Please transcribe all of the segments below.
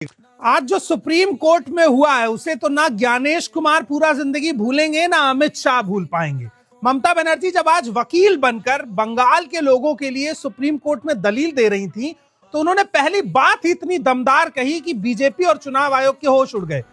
आज जो supreme court में हुआ है उसे तो ना ज्ञानेश कुमार पूरा जिंदगी भूलेंगे ना अमित शाह भूल पाएंगे। ममता बनर्जी जब आज वकील बनकर बंगाल के लोगों के लिए सुप्रीम कोर्ट में दलील दे रही थी तो उन्होंने पहली बात ही इतनी दमदार कही कि बीजेपी और चुनाव आयोग के होश उड़ गए।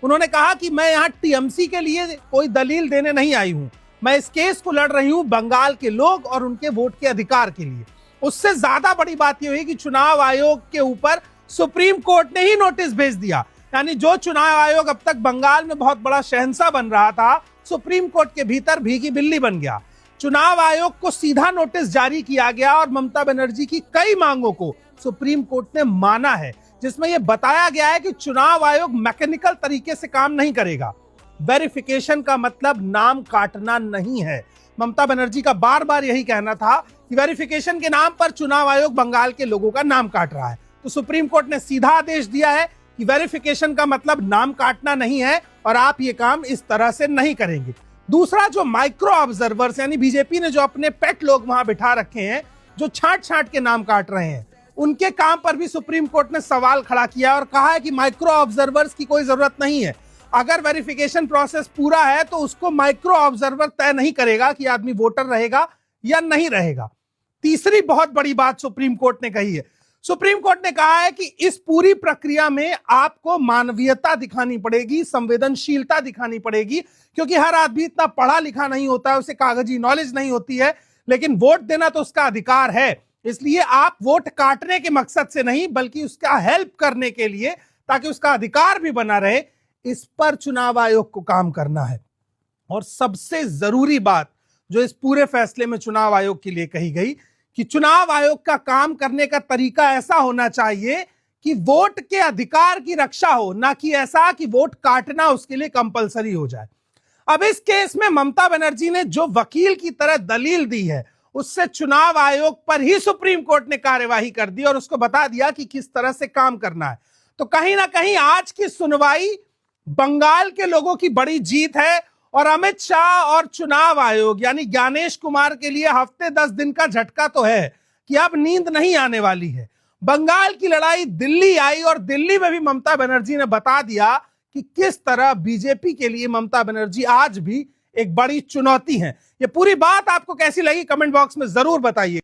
उन्होंने कहा कि मैं यहाँ टीएमसी के लिए कोई दलील देने नहीं आई हूं, मैं इस केस को लड़ रही हूं बंगाल के लोग और उनके वोट के अधिकार के लिए। उससे ज्यादा बड़ी बात यह हुई कि चुनाव आयोग के ऊपर सुप्रीम कोर्ट ने ही नोटिस भेज दिया। यानी जो चुनाव आयोग अब तक बंगाल में बहुत बड़ा शहंशाह बन रहा था, सुप्रीम कोर्ट के भीतर भीगी बिल्ली बन गया। चुनाव आयोग को सीधा नोटिस जारी किया गया और ममता बनर्जी की कई मांगों को सुप्रीम कोर्ट ने माना है, जिसमें यह बताया गया है कि चुनाव आयोग मैकेनिकल तरीके से काम नहीं करेगा। वेरिफिकेशन का मतलब नाम काटना नहीं है। ममता बनर्जी का बार बार यही कहना था कि वेरिफिकेशन के नाम पर चुनाव आयोग बंगाल के लोगों का नाम काट रहा है। तो सुप्रीम कोर्ट ने सीधा आदेश दिया है कि वेरिफिकेशन का मतलब नाम काटना नहीं है और आप ये काम इस तरह से नहीं करेंगे। दूसरा, जो माइक्रो ऑब्जर्वर्स यानी बीजेपी ने जो अपने पेट लोग वहां बिठा रखे हैं, जो छांट छांट के नाम काट रहे हैं, उनके काम पर भी सुप्रीम कोर्ट ने सवाल खड़ा किया और कहा है कि माइक्रो ऑब्जर्वर्स की कोई जरूरत नहीं है। अगर वेरिफिकेशन प्रोसेस पूरा है तो उसको माइक्रो ऑब्जर्वर तय नहीं करेगा कि आदमी वोटर रहेगा या नहीं रहेगा। तीसरी बहुत बड़ी बात सुप्रीम कोर्ट ने कही है। सुप्रीम कोर्ट ने कहा है कि इस पूरी प्रक्रिया में आपको मानवीयता दिखानी पड़ेगी, संवेदनशीलता दिखानी पड़ेगी, क्योंकि हर आदमी इतना पढ़ा लिखा नहीं होता है, उसे कागजी नॉलेज नहीं होती है, लेकिन वोट देना तो उसका अधिकार है। इसलिए आप वोट काटने के मकसद से नहीं बल्कि उसका हेल्प करने के लिए, ताकि उसका अधिकार भी बना रहे, इस पर चुनाव आयोग को काम करना है। और सबसे जरूरी बात जो इस पूरे फैसले में चुनाव आयोग के लिए कही गई कि चुनाव आयोग का काम करने का तरीका ऐसा होना चाहिए कि वोट के अधिकार की रक्षा हो, ना कि ऐसा कि वोट काटना उसके लिए कंपलसरी हो जाए। अब इस केस में ममता बनर्जी ने जो वकील की तरह दलील दी है, उससे चुनाव आयोग पर ही सुप्रीम कोर्ट ने कार्यवाही कर दी और उसको बता दिया कि किस तरह से काम करना है। तो कहीं ना कहीं आज की सुनवाई बंगाल के लोगों की बड़ी जीत है और अमित शाह और चुनाव आयोग यानी ज्ञानेश कुमार के लिए हफ्ते 10 दिन का झटका तो है कि अब नींद नहीं आने वाली है। बंगाल की लड़ाई दिल्ली आई और दिल्ली में भी ममता बनर्जी ने बता दिया कि किस तरह बीजेपी के लिए ममता बनर्जी आज भी एक बड़ी चुनौती है। ये पूरी बात आपको कैसी लगी, कमेंट बॉक्स में जरूर बताइए।